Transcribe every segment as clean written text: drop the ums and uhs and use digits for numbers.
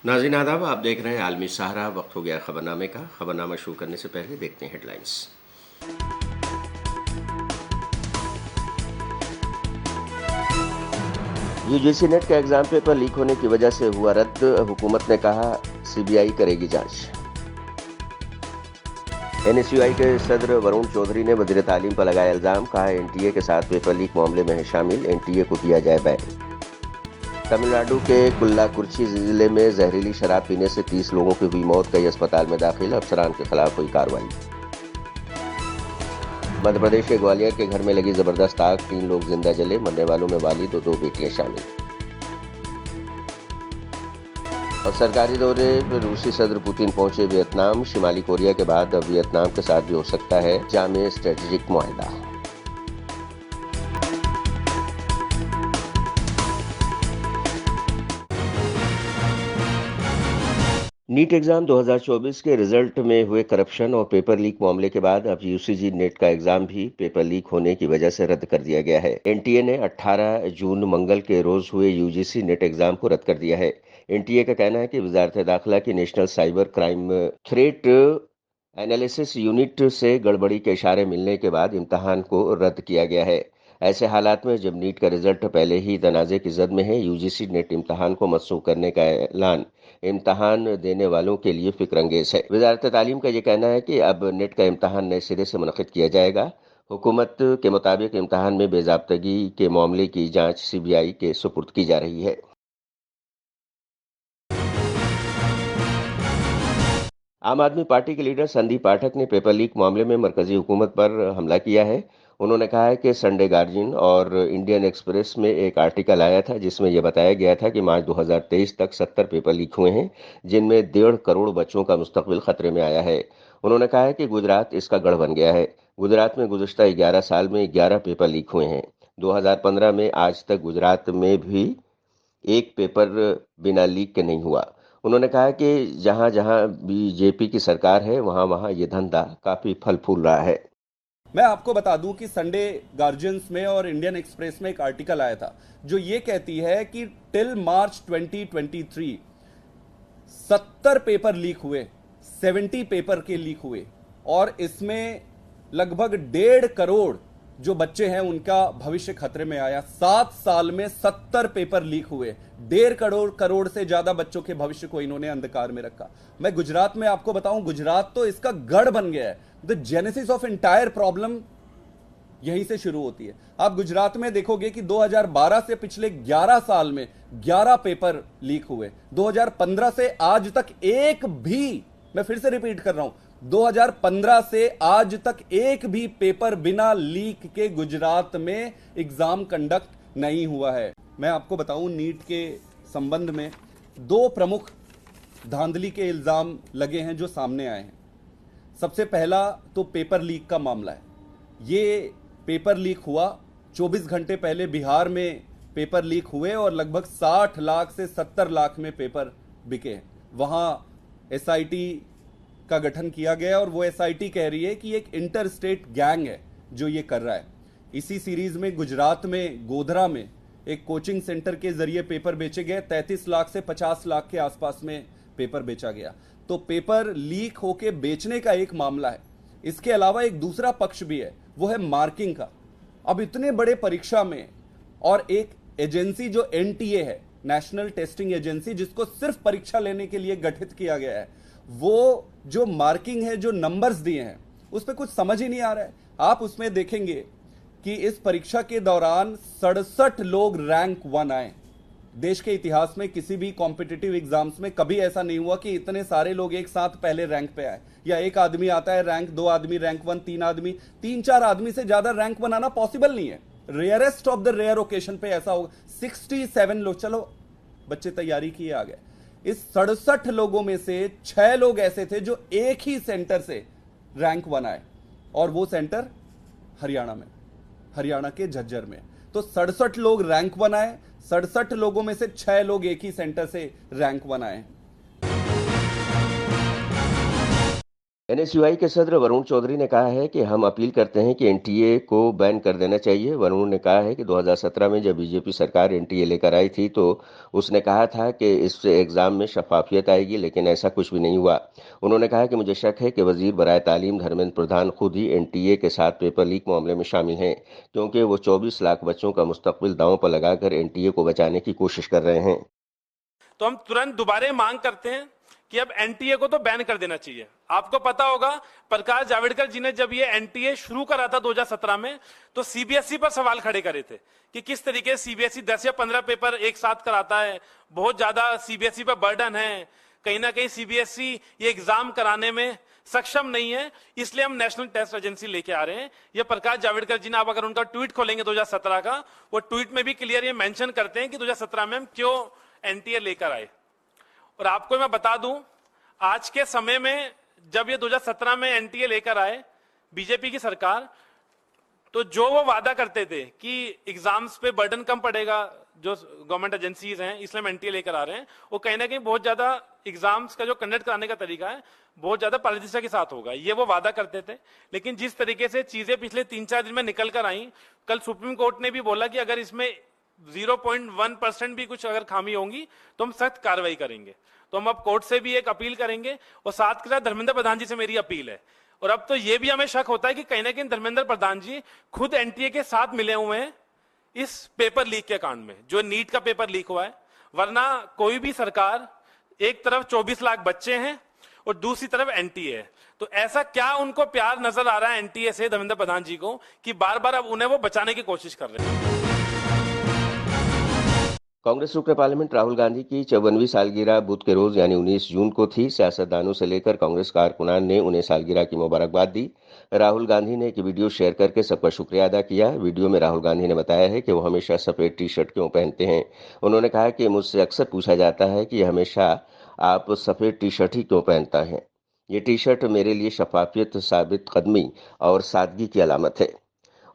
नाज़रीन आदाब, आप देख रहे हैं आलमी सहारा। वक्त हो गया खबरनामे का। खबरनामा शुरू करने से पहले देखते हैं हेडलाइंस। यूजीसी नेट का एग्जाम पेपर लीक होने की वजह से हुआ रद्द। हुकूमत ने कहा सीबीआई करेगी जांच। एनएसयूआई के सदर वरुण चौधरी ने वज़ीर तालीम पर लगाया इल्जाम। कहा एनटीए के साथ पेपर लीक मामले में है शामिल, एनटीए को किया जाए बैन। तमिलनाडु के कुल्लाकुर्ची जिले में जहरीली शराब पीने से 30 लोगों की हुई मौत। कई अस्पताल में दाखिल, अफसरान के खिलाफ हुई कार्रवाई। मध्य प्रदेश के ग्वालियर के घर में लगी जबरदस्त आग, 3 लोग जिंदा जले। मरने वालों में वालिद और 2 बेटियां शामिल। और सरकारी दौरे पर रूसी सदर पुतिन पहुंचे वियतनाम। शिमाली कोरिया के बाद अब वियतनाम के साथ भी हो सकता है जामे स्ट्रेटेजिक मुआहदा। नीट एग्जाम 2024 के रिजल्ट में हुए करप्शन और पेपर लीक मामले के बाद अब यूजीसी नेट का एग्जाम भी पेपर लीक होने की वजह से रद्द कर दिया गया है। एनटीए ने 18 जून मंगल के रोज हुए यूजीसी नेट एग्जाम को रद्द कर दिया है। एनटीए का कहना है कि वजारत दाखिला की national cyber crime threat analysis unit से गड़बड़ी के इशारे मिलने के बाद इम्तहान को रद्द किया गया है। ऐसे हालात में जब नीट का रिजल्ट पहले ही तनाज़े की जद में है, यूजीसी नेट इम्तहान को मनसूख करने का ऐलान इम्तहान देने वालों के लिए फिक्रंगेज है। वजारत तालीम का यह कहना है कि अब नेट का इम्तहान नए सिरे से मुनक़िद किया जाएगा। हुकूमत के मुताबिक इम्तहान में बेज़ाब्तगी के मामले की जांच सीबीआई के सुपुर्द की जा रही है। आम आदमी पार्टी के लीडर संदीप पाठक ने पेपर लीक मामले में मरकजी हुकूमत पर हमला किया है। उन्होंने कहा है कि संडे गार्जियन और इंडियन एक्सप्रेस में एक आर्टिकल आया था जिसमें यह बताया गया था कि मार्च 2023 तक 70 पेपर लीक हुए हैं, जिनमें 1.5 करोड़ बच्चों का मुस्तकबिल खतरे में आया है। उन्होंने कहा है कि गुजरात इसका गढ़ बन गया है। गुजरात में गुज़श्ता 11 साल में 11 पेपर लीक हुए हैं। 2015 में आज तक गुजरात में भी एक पेपर बिना लीक के नहीं हुआ। उन्होंने कहा कि जहां जहां बीजेपी की सरकार है वहां वहां ये धंधा काफी फल फूल रहा है। मैं आपको बता दूं कि संडे गार्जियंस में और इंडियन एक्सप्रेस में एक आर्टिकल आया था जो ये कहती है कि टिल मार्च 2023 70 पेपर लीक हुए, 70 पेपर के लीक हुए और इसमें लगभग 1.5 करोड़ जो बच्चे हैं उनका भविष्य खतरे में आया। 7 साल में 70 पेपर लीक हुए, 1.5 करोड़ से ज्यादा बच्चों के भविष्य को इन्होंने अंधकार में रखा। मैं गुजरात में आपको बताऊं, गुजरात तो इसका गढ़ बन गया है। The genesis of entire problem यहीं से शुरू होती है। आप गुजरात में देखोगे कि 2012 से पिछले 11 साल में 11 पेपर लीक हुए। 2015 से आज तक एक भी, मैं फिर से रिपीट कर रहा हूं, 2015 से आज तक एक भी पेपर बिना लीक के गुजरात में एग्जाम कंडक्ट नहीं हुआ है। मैं आपको बताऊं, नीट के संबंध में 2 प्रमुख धांधली के इल्जाम लगे हैं जो सामने आए हैं। सबसे पहला तो पेपर लीक का मामला है। ये पेपर लीक हुआ 24 घंटे पहले बिहार में पेपर लीक हुए और लगभग 60 लाख से 70 लाख में पेपर बिके हैं। वहां एसआईटी का गठन किया गया और वो एसआईटी कह रही है कि एक इंटर स्टेट गैंग है जो ये कर रहा है। इसी सीरीज में गुजरात में गोधरा में एक कोचिंग सेंटर के जरिए पेपर बेचे गए। 33 लाख से 50 लाख के आसपास में पेपर बेचा गया। तो पेपर लीक होके बेचने का एक मामला है। इसके अलावा एक दूसरा पक्ष भी है, वो है मार्किंग का। अब इतने बड़े परीक्षा में और एक एजेंसी जो एनटीए है, नेशनल टेस्टिंग एजेंसी, जिसको सिर्फ परीक्षा लेने के लिए गठित किया गया है, वो जो मार्किंग है, जो नंबर्स दिए हैं, उस पर कुछ समझ ही नहीं आ रहा है। आप उसमें देखेंगे कि इस परीक्षा के दौरान 67 लोग रैंक 1 आए। देश के इतिहास में किसी भी कॉम्पिटिटिव एग्जाम्स में कभी ऐसा नहीं हुआ कि इतने सारे लोग एक साथ पहले रैंक पे आए। या एक आदमी आता है रैंक 2 आदमी रैंक 1, 3 आदमी, 3-4 आदमी से ज्यादा रैंक 1 आना पॉसिबल नहीं है। Rarest of the rare occasion पे ऐसा होगा। 67 लोग, चलो बच्चे तैयारी किए आ गए। इस 67 लोगों में से 6 लोग ऐसे थे जो एक ही सेंटर से रैंक 1 आए और वो सेंटर हरियाणा में, हरियाणा के झज्जर में। तो 67 लोग रैंक 1 आए, 67 लोगों में से 6 लोग एक ही सेंटर से रैंक 1 आए। एनएसयूआई के सदर वरुण चौधरी ने कहा है कि हम अपील करते हैं कि एनटीए को बैन कर देना चाहिए। वरुण ने कहा है कि 2017 में जब बीजेपी सरकार एनटीए लेकर आई थी तो उसने कहा था कि इससे एग्जाम में शफाफियत आएगी, लेकिन ऐसा कुछ भी नहीं हुआ। उन्होंने कहा कि मुझे शक है कि वजीर बराए तालीम धर्मेंद्र प्रधान खुद ही एनटीए के साथ पेपर लीक मामले में शामिल हैं, क्योंकि वो 24 लाख बच्चों का मुस्तकबिल दांव पर लगाकर एनटीए को बचाने की कोशिश कर रहे हैं। तो हम तुरंत दोबारा मांग करते हैं कि अब एनटीए को तो बैन कर देना चाहिए। आपको पता होगा प्रकाश जावड़ेकर जी ने जब ये एनटीए शुरू करा था 2017 में, तो सीबीएसई पर सवाल खड़े करे थे कि किस तरीके से सीबीएसई 10 या 15 पेपर एक साथ कराता है, बहुत ज्यादा सीबीएसई पर बर्डन है, कहीं ना कहीं सीबीएसई ये एग्जाम कराने में सक्षम नहीं है, इसलिए हम नेशनल टेस्ट एजेंसी लेके आ रहे हैं। ये प्रकाश जावड़ेकर जी ने, आप अगर उनका ट्वीट खोलेंगे 2017 का, वो ट्वीट में भी क्लियर ये मेंशन करते हैं कि 2017 में हम क्यों एनटीए लेकर आए। और आपको मैं बता दूं, आज के समय में जब ये 2017 में एनटीए लेकर आए बीजेपी की सरकार, तो जो वो वादा करते थे कि एग्जाम्स पे बर्डन कम पड़ेगा, जो गवर्नमेंट एजेंसीज हैं इसलिए हम एनटीए लेकर आ रहे हैं, वो कहीं ना कहीं बहुत ज्यादा एग्जाम्स का जो कंडक्ट कराने का तरीका है बहुत ज्यादा पारदर्शिता के साथ होगा, ये वो वादा करते थे। लेकिन जिस तरीके से चीजें पिछले 3-4 दिन में निकल कर आई, कल सुप्रीम कोर्ट ने भी बोला कि अगर इसमें 0.1% भी कुछ अगर खामी होंगी तो हम सख्त कार्रवाई करेंगे। तो हम अब कोर्ट से भी एक अपील करेंगे और साथ के साथ धर्मेंद्र प्रधान जी से मेरी अपील है। और अब तो ये भी हमें शक होता है कि कहीं ना कहीं धर्मेंद्र प्रधान जी खुद एनटीए के साथ मिले हुए हैं इस पेपर लीक के कांड में, जो नीट का पेपर लीक हुआ है। वरना कोई भी सरकार, एक तरफ 24 लाख बच्चे हैं और दूसरी तरफ एनटीए है, तो ऐसा क्या उनको प्यार नजर आ रहा है एनटीए से धर्मेंद्र प्रधान जी को कि बार बार अब उन्हें वो बचाने की कोशिश कर रहे हैं। कांग्रेस रुकने पार्लियामेंट राहुल गांधी की 54वीं सालगिरह बुध के रोज यानी 19 जून को थी। सियासतदानों से लेकर कांग्रेस कारकुनान ने उन्हें सालगिरह की मुबारकबाद दी। राहुल गांधी ने एक वीडियो शेयर करके सबका शुक्रिया अदा किया। वीडियो में राहुल गांधी ने बताया है कि वो हमेशा सफेद टी शर्ट क्यों पहनते हैं। उन्होंने कहा कि मुझसे अक्सर पूछा जाता है कि हमेशा आप सफेद टी शर्ट ही क्यों पहनता है। ये टी शर्ट मेरे लिए शफाफियत, साबित कदमी और सादगी की अलामत है।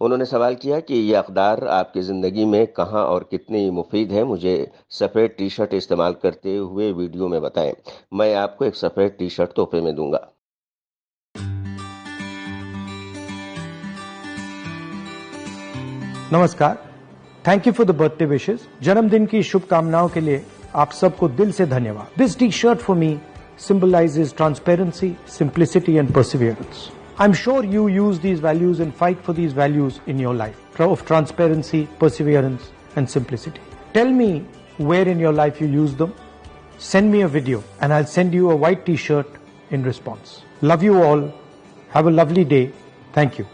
उन्होंने सवाल किया कि ये अक़दार आपकी ज़िंदगी में कहाँ और कितनी मुफीद है। मुझे सफ़ेद टी शर्ट इस्तेमाल करते हुए वीडियो में बताएं। मैं आपको एक सफ़ेद टी शर्ट तोहफे में दूंगा। नमस्कार, thank you for the birthday wishes. जन्मदिन की शुभकामनाओं के लिए आप सबको दिल से धन्यवाद। This T shirt for me symbolizes transparency, simplicity and perseverance. I'm sure you use these values and fight for these values in your life of transparency, perseverance and simplicity. Tell me where in your life you use them. Send me a video and I'll send you a white t-shirt in response. Love you all. Have a lovely day. Thank you.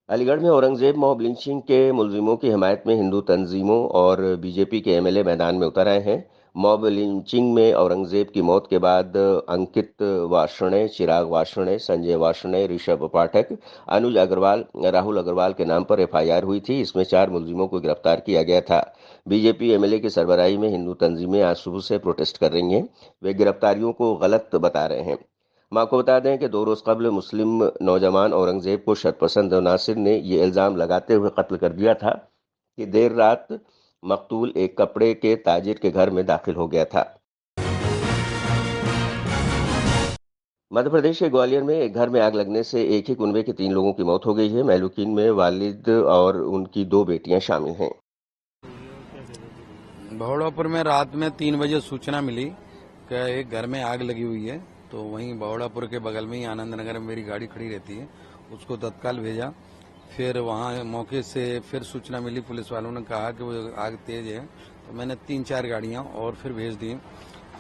Aligarh में Aurangzeb mob lynching के मुलजिमों की हिमायत में हिंदू तंजीमों और BJP के MLA मैदान में उतर आए हैं। मॉब लिंचिंग में औरंगजेब की मौत के बाद अंकित वार्ष्णेय, चिराग वार्ष्णेय, संजय वार्ष्णेय, ऋषभ पाठक, अनुज अग्रवाल, राहुल अग्रवाल के नाम पर एफआईआर हुई थी। इसमें 4 मुलजिमों को गिरफ्तार किया गया था। बीजेपी एमएलए की सरबराही में हिंदू तंजीमें आज सुबह से प्रोटेस्ट कर रही हैं। वे गिरफ्तारियों को गलत बता रहे हैं। मां को बता दें कि 2 रोज कबल मुस्लिम नौजवान औरंगजेब को शरपसंद नासिर ने ये इल्जाम लगाते हुए कत्ल कर दिया था कि देर रात मकतूल एक कपड़े के ताजिर के घर में दाखिल हो गया था। मध्य प्रदेश के ग्वालियर में एक घर में आग लगने से एक ही कुनबे के 3 लोगों की मौत हो गई है। महलूकीन में वालिद और उनकी 2 बेटियां शामिल हैं। बहुड़ापुर में रात में 3 बजे सूचना मिली कि एक घर में आग लगी हुई है, तो वहीं बहुड़ापुर के बगल में ही आनंद नगर में मेरी गाड़ी खड़ी रहती है, उसको तत्काल भेजा। फिर वहां मौके से फिर सूचना मिली, पुलिस वालों ने कहा कि वो आग तेज है, तो मैंने 3-4 गाड़ियां और फिर भेज दी।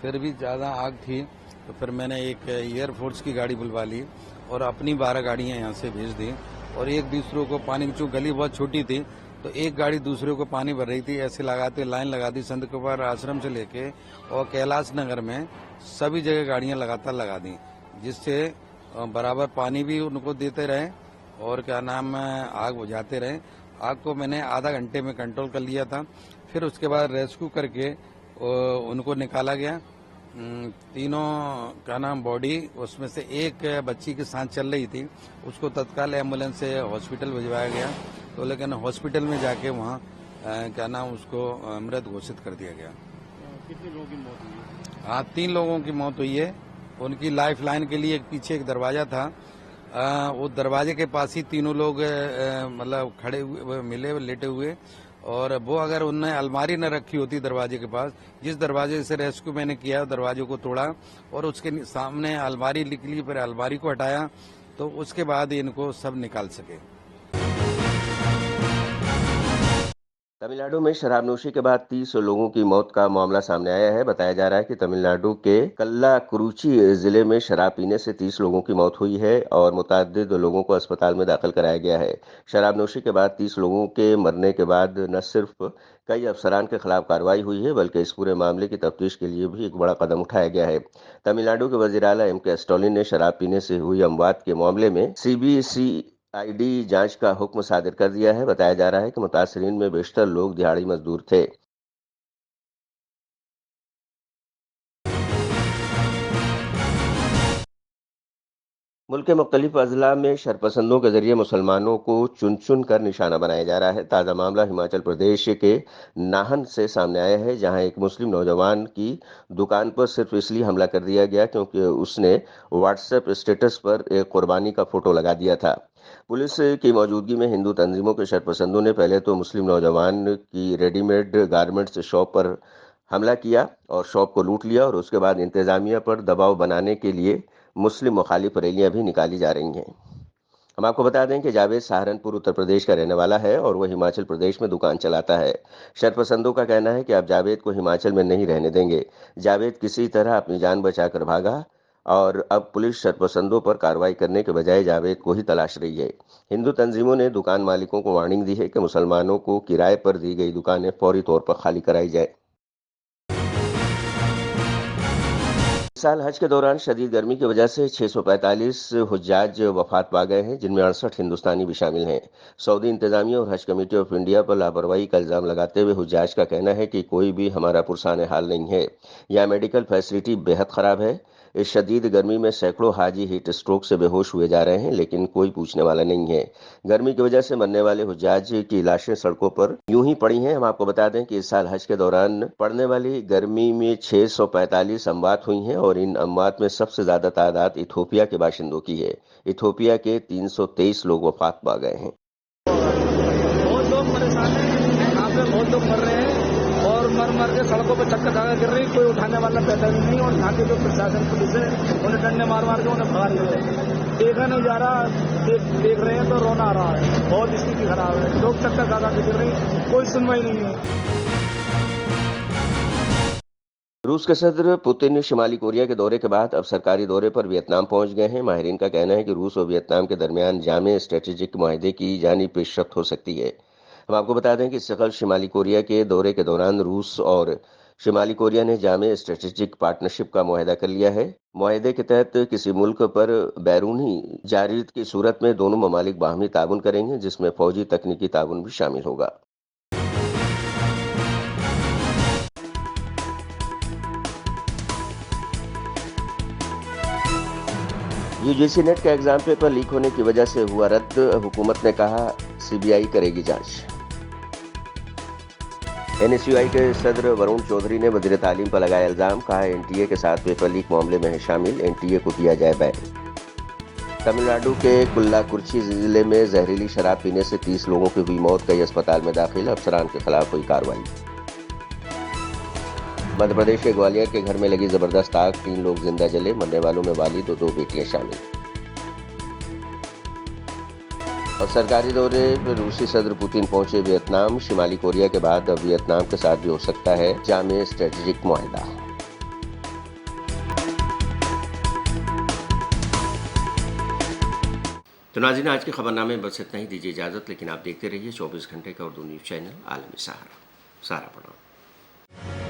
फिर भी ज्यादा आग थी तो फिर मैंने एक एयरफोर्स की गाड़ी बुलवा ली और अपनी 12 गाड़ियां यहां से भेज दी। और एक दूसरों को पानी, चूंकि गली बहुत छोटी थी तो एक गाड़ी दूसरे को पानी भर रही थी, ऐसे लगाते लाइन लगा दी। संत कबीर आश्रम से लेके और कैलाश नगर में सभी जगह गाड़ियां लगातार लगा दी, जिससे बराबर पानी भी उनको देते रहे और क्या नाम आग बुझाते रहे। आग को मैंने आधा घंटे में कंट्रोल कर लिया था। फिर उसके बाद रेस्क्यू करके उनको निकाला गया। तीनों का नाम बॉडी, उसमें से एक बच्ची की सांस चल रही थी, उसको तत्काल एम्बुलेंस से हॉस्पिटल भिजवाया गया। तो लेकिन हॉस्पिटल में जाके वहाँ क्या नाम उसको मृत घोषित कर दिया गया। कितने लोगों की मौत हुई? हाँ, 3 लोगों की मौत हुई है। उनकी लाइफ लाइन के लिए पीछे एक दरवाजा था, वो दरवाजे के पास ही तीनों लोग मतलब खड़े हुए मिले लेटे हुए, और वो अगर उनने अलमारी न रखी होती दरवाजे के पास, जिस दरवाजे से रेस्क्यू मैंने किया दरवाजे को तोड़ा और उसके सामने अलमारी निकली, फिर अलमारी को हटाया तो उसके बाद इनको सब निकाल सके। तमिलनाडु में शराबनोशी के बाद 30 लोगों की मौत का मामला सामने आया है। बताया जा रहा है कि तमिलनाडु के कल्लाकुरुची जिले में शराब पीने से 30 लोगों की मौत हुई है और मुतअद्दिद लोगों को अस्पताल में दाखिल कराया गया है। शराबनोशी के बाद 30 लोगों के मरने के बाद न सिर्फ कई अफसरान के खिलाफ कार्रवाई हुई है, बल्कि इस पूरे मामले की तफ्तीश के लिए भी एक बड़ा कदम उठाया गया है। तमिलनाडु के वजीर आला M.K. स्टालिन ने शराब पीने से हुई अमवात के मामले में CBCID जांच का हुक्म सादिर कर दिया है। बताया जा रहा है कि मुतासरीन में बेशतर लोग दिहाड़ी मजदूर थे। मुल्क के मुख्तलिफ अजला में शरपसंदों के जरिए मुसलमानों को चुन चुन कर निशाना बनाया जा रहा है। ताज़ा मामला हिमाचल प्रदेश के नाहन से सामने आया है, जहां एक मुस्लिम नौजवान की दुकान पर सिर्फ इसलिए हमला कर दिया गया क्योंकि उसने व्हाट्सएप स्टेटस पर एक कुर्बानी का फोटो लगा दिया था। पुलिस की मौजूदगी में हिंदू तंजीमों के शरपसंदों ने पहले तो मुस्लिम नौजवान की रेडीमेड गारमेंट्स शॉप पर हमला किया और शॉप को लूट लिया, और उसके बाद इंतजामिया पर दबाव बनाने के लिए मुस्लिम मुखालिफ रैलियां भी निकाली जा रही हैं। हम आपको बता दें कि जावेद सहारनपुर उत्तर प्रदेश का रहने वाला है और वह हिमाचल प्रदेश में दुकान चलाता है। शरपसंदों का कहना है कि अब जावेद को हिमाचल में नहीं रहने देंगे। जावेद किसी तरह अपनी जान बचाकर भागा और अब पुलिस शरपसंदों पर कार्रवाई करने के बजाय जावेद को ही तलाश रही है। हिंदू तंजीमों ने दुकान मालिकों को वार्निंग दी है कि मुसलमानों को किराए पर दी गई दुकानें फौरी तौर पर खाली कराई जाए। इस साल हज के दौरान शदीद गर्मी की वजह से 645 हुज्जाज वफात पा गए हैं, जिनमें 68 हिंदुस्तानी भी शामिल हैं। सऊदी इंतजामिया और हज कमेटी ऑफ इंडिया पर लापरवाही का इल्जाम लगाते हुए हुज्जाज का कहना है कि कोई भी हमारा पुरसान हाल नहीं है। यह मेडिकल फैसिलिटी बेहद खराब है। इस शदीद गर्मी में सैकड़ों हाजी हीट स्ट्रोक से बेहोश हुए जा रहे हैं, लेकिन कोई पूछने वाला नहीं है। गर्मी की वजह से मरने वाले हुज्जाज की लाशें सड़कों पर यूं ही पड़ी हैं। हम आपको बता दें कि इस साल हज के दौरान पड़ने वाली गर्मी में 645 अमवात हुई हैं और इन अमवात में सबसे ज्यादा तादाद इथोपिया के बाशिंदों की है। इथोपिया के 323 लोग वफात पा गए हैं। बहुत लोग परेशान हैं, यहाँ पे बहुत लोग मर रहे हैं और मर के सड़कों पर चक्कर खा गिर रही, कोई उठाने वाला पैदा भी नहीं। और यहाँ के जो प्रशासन पुलिस है उन्हें डंडे मार के उन्हें भगा रहे हैं। देखा नहीं जा रहा, देख रहे हैं तो रोना आ रहा है। बहुत स्थिति खराब है, लोग चक्कर खा के गिर रही, कोई सुनवाई नहीं है। रूस के सदर पुतिन शिमाली कोरिया के दौरे के बाद अब सरकारी दौरे पर वियतनाम पहुंच गए हैं। माहिरीन का कहना है कि रूस और वियतनाम के दरमियान जामे स्ट्रेटेजिक मुआहदे की जानी पेशरफ्त हो सकती है। हम आपको बता दें कि इससे कल शिमाली कोरिया के दौरे के दौरान रूस और शिमाली कोरिया ने जामे स्ट्रेटेजिक पार्टनरशिप का मुआहदा कर लिया है। मुआहदे के तहत किसी मुल्क पर बैरूनी जारियत की सूरत में दोनों ममालिक बाहमी ताउन करेंगे, जिसमें फौजी तकनीकी ताउन भी शामिल होगा। यूजीसी नेट का एग्जाम पेपर लीक होने की वजह से हुआ रद्द। हुकूमत ने कहा CBI करेगी जांच। NSUI के सदर वरुण चौधरी ने वजीर तालीम पर लगाया इल्जाम। कहा NTA के साथ पेपर लीक मामले में है शामिल, NTA को दिया जाए बैन। तमिलनाडु के कुल्लाकुर्ची जिले में जहरीली शराब पीने से 30 लोगों की हुई मौत। कई अस्पताल में दाखिल, अफसरान के खिलाफ हुई कार्रवाई। मध्य प्रदेश के ग्वालियर के घर में लगी जबरदस्त आग, 3 लोग जिंदा जले। मरने वालों में वालिद और 2 बेटियां शामिल। और सरकारी दौरे पर रूसी सदर पुतिन पहुंचे वियतनाम। शिमाली कोरिया के बाद अब वियतनाम के साथ भी हो सकता है जामे स्ट्रेटेजिक मुआहदा। तो नाज़रीन, आज के खबरनामे बस इतना ही। दीजिए इजाजत, लेकिन आप देखते रहिए 24 घंटे का उर्दू न्यूज चैनल आलमी सहारा। सहारा प्रणाम।